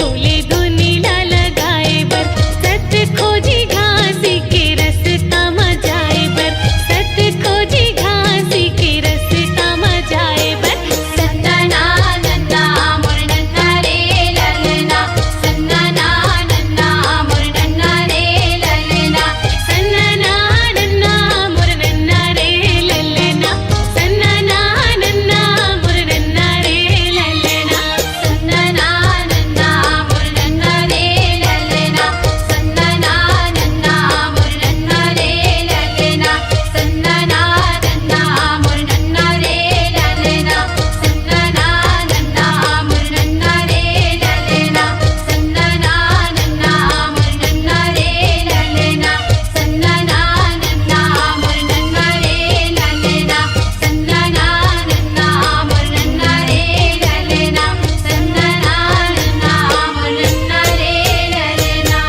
तोले दुनिया लगाए बर सत खोजी घासी के रसता मजाए बर सत खोजी घासी के रसता मजाए बर सन्ना नन्ना मोर नन्ना रे ललना सन्ना नन्ना मोर नन्ना रे ललना सन्ना नन्ना मोर नन्ना रे ललना सन्ना नन्ना मोर नन्ना रे ललना सन्ना नन्ना मोर नन्ना रे ललना सन्ना नन्ना मोर नन्ना रे ललना सन्ना नन्ना मोर नन्ना रे ललना सन्ना नन्ना मोर नन्ना रे ललना सन्ना नन्ना मोर नन्ना रे ललना सन्ना नन्ना मोर नन्ना रे ललना सन्ना नन्ना मोर नन्ना रे ललना सन्ना नन्ना मोर नन्ना रे ललना।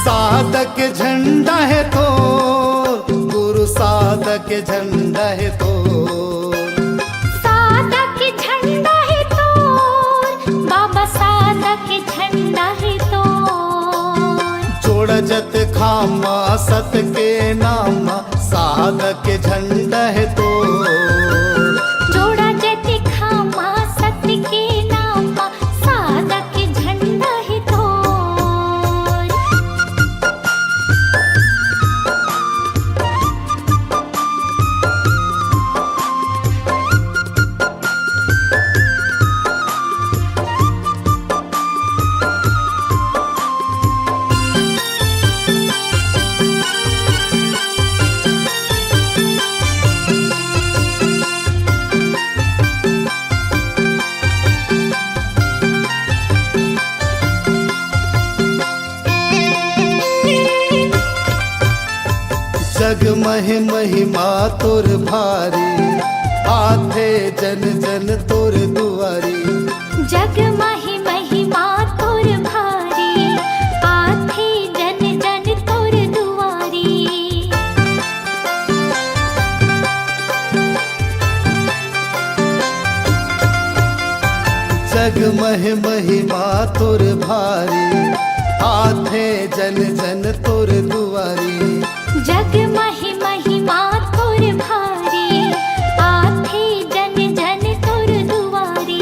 साधक झंडा है तो गुरु साधक झंडा है तो साधक झंडा है तो बाबा साधक झंडा है तो जोड़ जत खामा सत के नाम साधक झंडा है तो जोड़ा जति खामा सत्य के नाम साधक झंडा है तो जग महि महिमा तोर भारी आथे जन जन तोर दुआरी जग माही महिमा तोर भारी आथे जन जन तोर दुआरी जग महि महिमा तोर भारी आथे जन जन तोर दुआरी जग माही महिमा तोर भारी आथे जन जन तोर दुआरी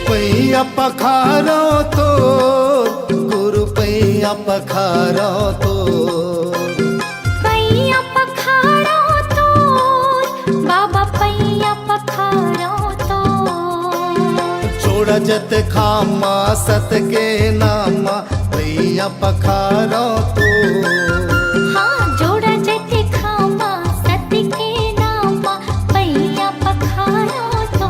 पैया पखारो तो गुरु पैया पखारो तो पैया पखारो तो बाबा पैया पखारो तो जोड़ जत खामा सत के नामा पैया पखारो तो हाँ जोड़ा जति खामा सत्य के नाम पैया पखारो तो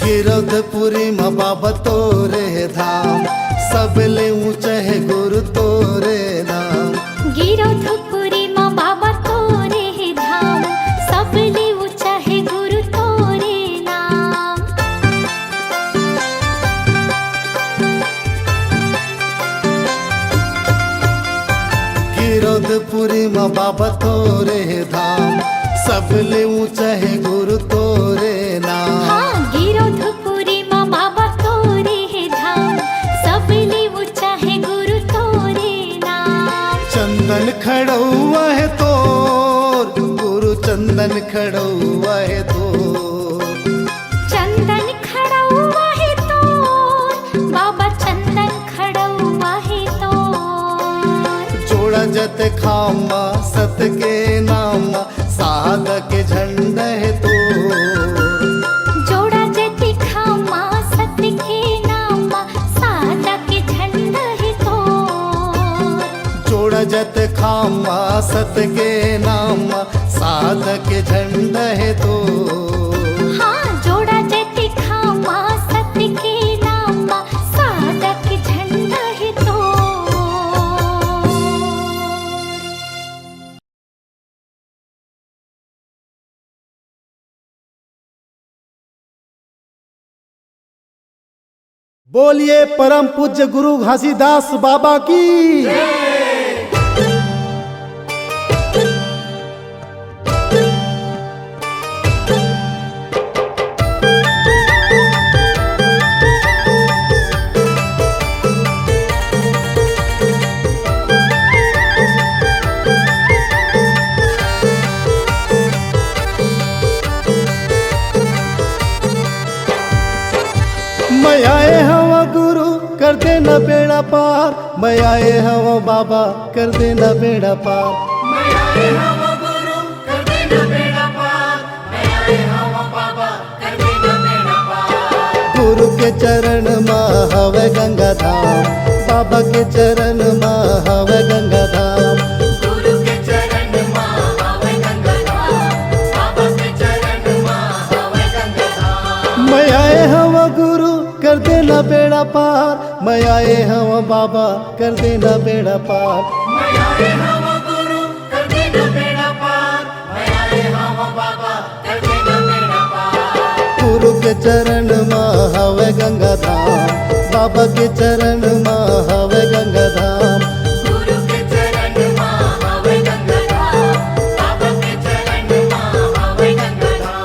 गिरधपुरी में बाबा तोरे धाम सबले ऊंचे है गुरु तोरे नाम गिरधपुरी माँ बाबा तोरे धाम सबले ऊंचा है गुरु तोरे नाम गिरधपुरी में बाबा तोरे धाम सबले ऊंचा है गुरु तोरे नाम हाँ गिरधपुरी माँ बाबा तोरे धाम सबले ऊंचा है गुरु तोरे चंदन खड़ौआ है तोर, गुरु चंदन खड़ौआ है तोर। चंदन खड़ौआ है तोर, बाबा चंदन खड़ौआ है तोर। जोड़ा जत खामा सत के नामा, साधक झंडा है तोर। जोड़ा जत खामा सत के नामा, साधक झंडा है तोर। जोड़ा जत खामा सत के नामा, साधक झंडा है तोर। हाँ, जोड़ा जत खामा सत के नामा, साधक झंडा है तोर। बोलिए परम पूज्य गुरु घासीदास बाबा की। मैं आए हवा गुरु कर देना बेड़ा पार, मैं आए हवा बाबा कर देना बेड़ा पार। मैं आए हवा गुरु कर देना बेड़ा पार, मैं आए हवा बाबा कर देना बेड़ा पार। गुरु के चरण माँ हवे गंगा धाम, बाबा के चरण माँ हवे गंगा धाम। गुरु के चरण माँ हवे गंगा धाम, बाबा के चरण माँ हवे गंगा धाम। मैं आए हवा गुरु कर देना बेड़ा पार, मैं आए हवा बाबा कर देना बेड़ा पार। मैं आए हवा गुरु कर देना बेड़ा पार, मैं आए हवा बाबा कर देना बेड़ा पार। गुरु के चरण माँ हवे गंगा धाम, बाबा के चरण माँ हवे गंगा धाम। गुरु के चरण माँ हवे गंगा धाम, बाबा के चरण माँ हवे गंगा धाम।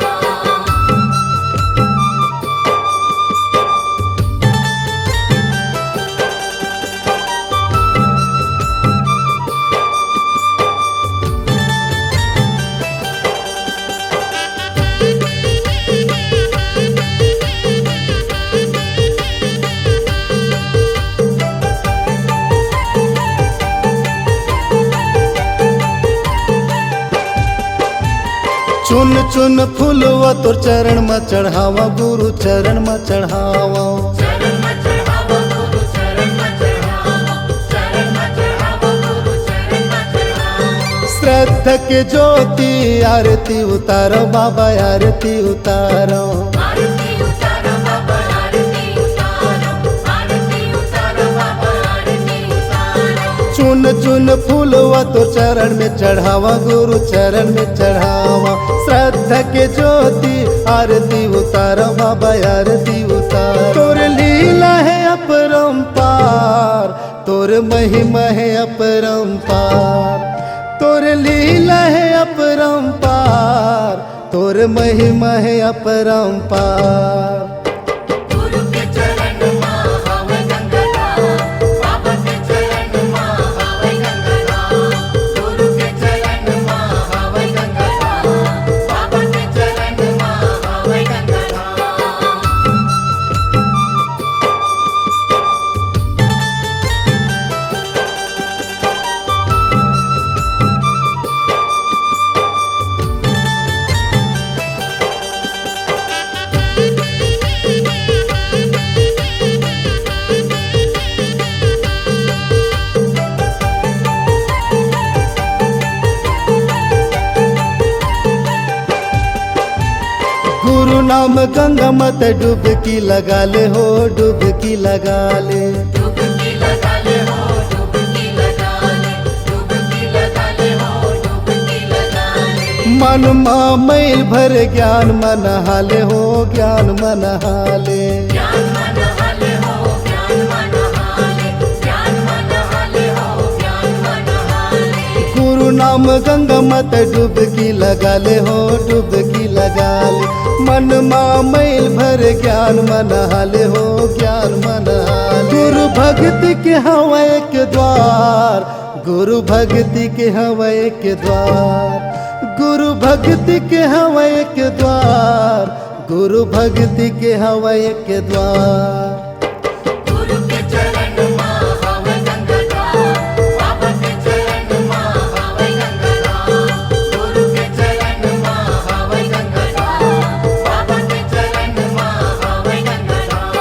चुन चुन फूलवा तोर चरण में चढ़ावा, गुरु चरण में चढ़ावा। चरण में चढ़ावा गुरु चरण में चढ़ावा, चरण में चढ़ावा गुरु चरण में चढ़ावा। श्रद्धा के ज्योति आरती उतारो बाबा, आरती उतारो। आरती उतारो बाबा, आरती उतारो, आरती उतारो बाबा, आरती उतारो। चुन चुन फूलवा तोर चरण में चढ़ावा, गुरु चरण में चढ़ावा। श्रद्धा के ज्योति आरती उतारो बाबा, आरती उतारो। तोर लीला है अपरंपार, तोर महिमा है अपरंपार। तोर लीला है अपरंपार, तोर महिमा है अपरंपार। गुरु के चरण माँ हवे गंगा धाम, बाबा के चरण माँ हवे गंगा धाम। गुरु के चरण माँ हवे गंगा धाम, बाबा के चरण माँ हवे गंगा धाम। गुरु नाम गंगा मत डुबकी लगा ले हो, डुबकी लगा ले। डुबकी लगा ले हो, डुबकी लगा ले, डुबकी लगा ले हो, डुबकी लगा ले। मन माँ मैल भर ज्ञान मन हाले हो, ज्ञान मन हाले। ज्ञान मन हाले हो, ज्ञान मन हाले, ज्ञान मन हाले हो, ज्ञान मन हाले। गुरु नाम गंगा मत डुबकी लगा ले हो, डुबकी लगा ले। मन माँ मैल भर ज्ञान मन हाले हो, ज्ञान मन हाले। गुरु भक्ति के हवा एक द्वार, गुरु भक्ति के हवय के द्वार, गुरु भक्ति के हवय के द्वार, गुरु भक्ति के हवय के द्वार। गुरु के चरण मां हवै गंगाधाम, बाबा के चरण मां हवै गंगाधाम। गुरु के चरण मां हवै गंगाधाम, बाबा के चरण मां हवै गंगाधाम।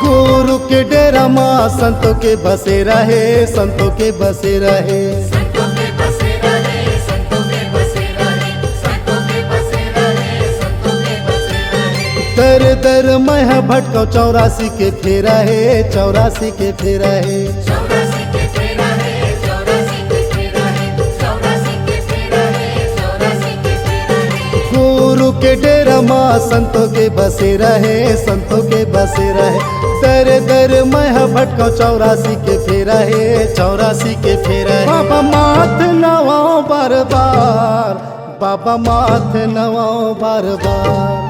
गुरु के डेरा माँ संतों के बसे रहे, संतों के बसे रहे। संतों के बसे रहे, संतों के बसे रहे, संतों के बसे रहे, संतों के बसे रहे। दर दर मैं भटको 84 के फेरा है, 84 के फेरा है। 84 के फेरा है, 84 के फेरा है, 84 के फेरा है, 84 के फेरा है। गुरु के डेरा माँ संतों के बसे रहे, संतों के बसे रहे। दर दर मैं भटको 84 के फेरा है, 84 के फेरा है। बाबा माथ नवाओ बार बार, बाबा माथ नवाओ बार बार,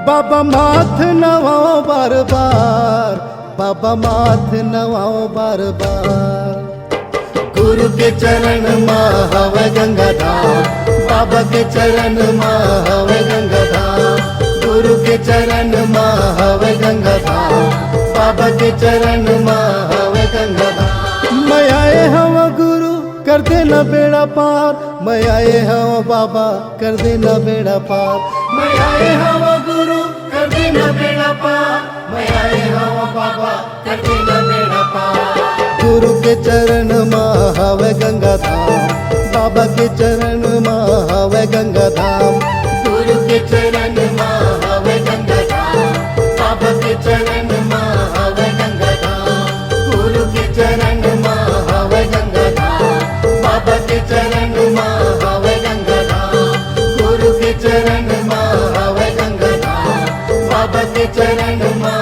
बाबा माथ नवाओ बार बार, बाबा माथ नवाओ बार बार। गुरु के चरण माँ हवै गंगाधाम, बाबा के चरण माँ हवै गंगाधाम। गुरु के चरण माँ हवै गंगाधाम, बाबा के चरण माँ हवै गंगाधाम। मैं आए हवा गुरु कर देना बेड़ा पार, मैं आए हवा बाबा कर देना बेड़ा पार। मैं आए हवा गुरु कर देना बेड़ा पार, मैं आए हवा बाबा कर देना बेड़ा पार। गुरु के चरण माँ हवै गंगाधाम, बाबा के चरण माँ हवै गंगाधाम। गुरु के चरण माँ हवै गंगाधाम, बाबा के चरण माँ हवै गंगाधाम। गुरु के चरण माँ हवै गंगाधाम, बाबा के चरण माँ हवै गंगाधाम। गुरु के चरण माँ हवै गंगाधाम, बाबा के चरण माँ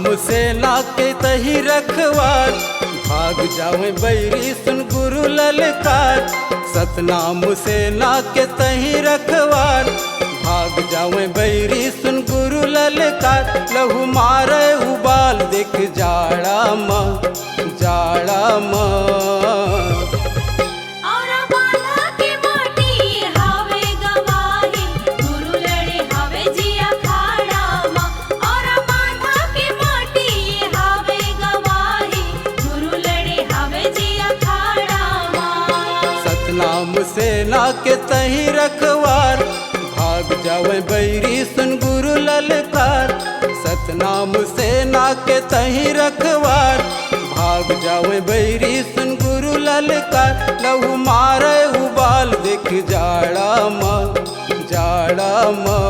सतनाम सेना के तही रखवार, भाग जावे बैरी सुन गुरु ललकार। सतनाम सेना के तही रखवार, भाग जावे बैरी सुन गुरु ललकार। लहू मारे उबाल देख जाड़ा माँ, जाड़ा माँ। सतनाम सेना के तही रखवार, भाग जावे बैरी सुन गुरु ललकार। सतनाम सेना के तही रखवार, भाग जावे बैरी सुन गुरु ललकार। लहू मारे उबाल देख जाड़ा माँ, जाड़ा माँ।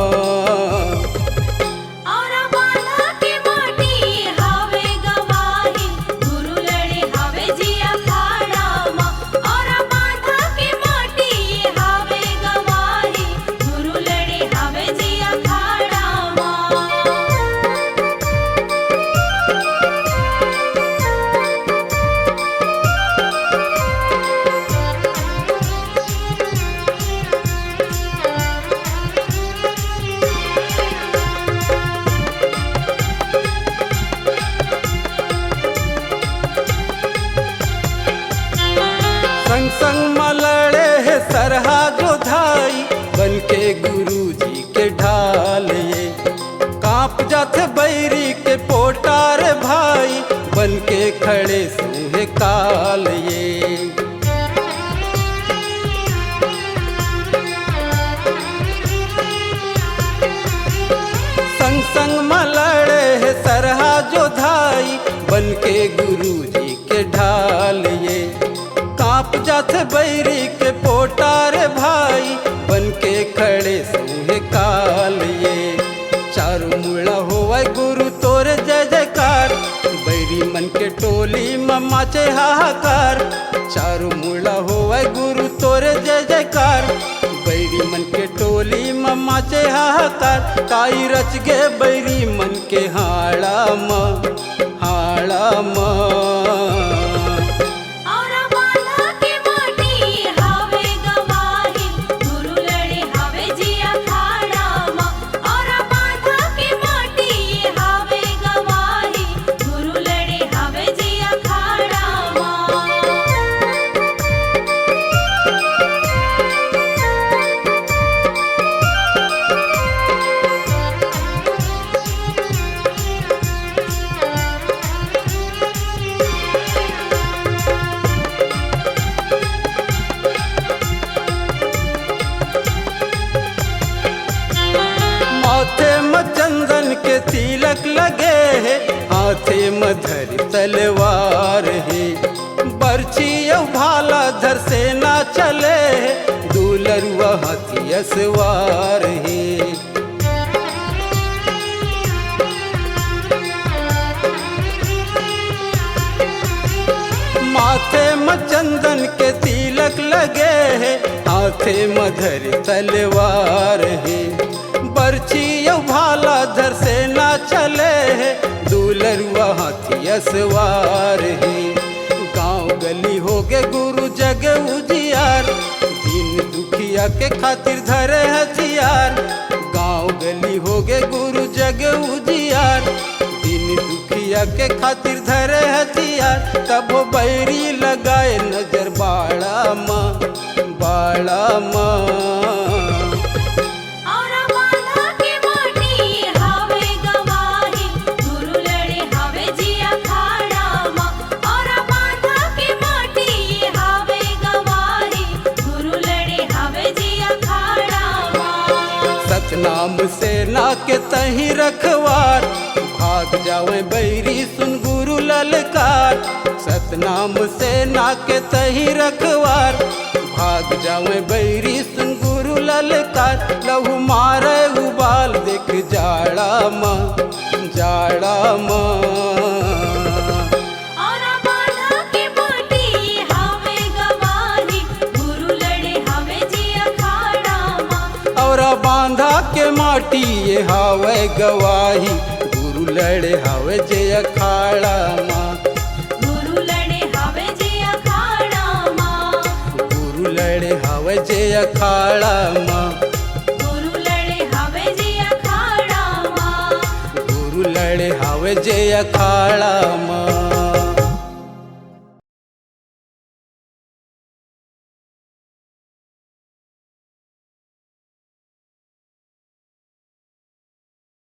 संग संग मलड़े है सरहा जोधाई, बन के गुरु जी के ढाल ये। कांप जाते बैरी के पोटार भाई, बन के खड़े सूहे काल ये। संग संग मलड़े है सरहा जोधाई, बन के गुरु जी के ढाल ये। कांप जाते बैरी के पोटार भाई, बन के खड़े सूहे काल ये। चारू मुड़ा होवे गुरु तोरे जय जयकार, बैरी मन के टोली ममाचे हाहाकार। चारू मुड़ा होवे गुरु तोरे जय जयकार, बैरी मन के टोली ममाचे हाहाकार। काई रच गे बैरी मन के हाड़ा माँ, हाड़ा माँ। चंदन के तिलक लगे है, हाथे मधर तलवार है। बर्छी भाला धर से ना चले है, दूलरुआ हाथी सवार है। माथे में चंदन के तिलक लगे है, हाथे मधर तलवार है। बर्छी भाला धर से ना चले है, दूलरुआ हाथी सवार है। गांव गली हो गए गुरु जग उजियार, दीन दुखिया के खातिर धरे हथियार। गांव गली हो गए गुरु जग उजियार, दीन दुखिया के खातिर धरे हथियार। तब वो बैरी लगाए नजर बाड़ा माँ, बाड़ा माँ। सतनाम सेना के तही रखवार, भाग जावे बैरी सुन गुरु ललकार। सतनाम सेना के तही रखवार, भाग जावे बैरी सुन गुरु ललकार। लहू मारे उबाल देख जाड़ा माँ, जाड़ा माँ। बांधा के माटी ये हावे गवाही, गुरु गुरु लड़े हवे जे अखाड़ा माँ, गुरु लड़े हवे जे अखाड़ा माँ, गुरु लड़े हवे जे अखाड़ा माँ, गुरु लड़े हवे जे अखाड़ा माँ, गुरु लड़े हवे जे अखाड़ा माँ।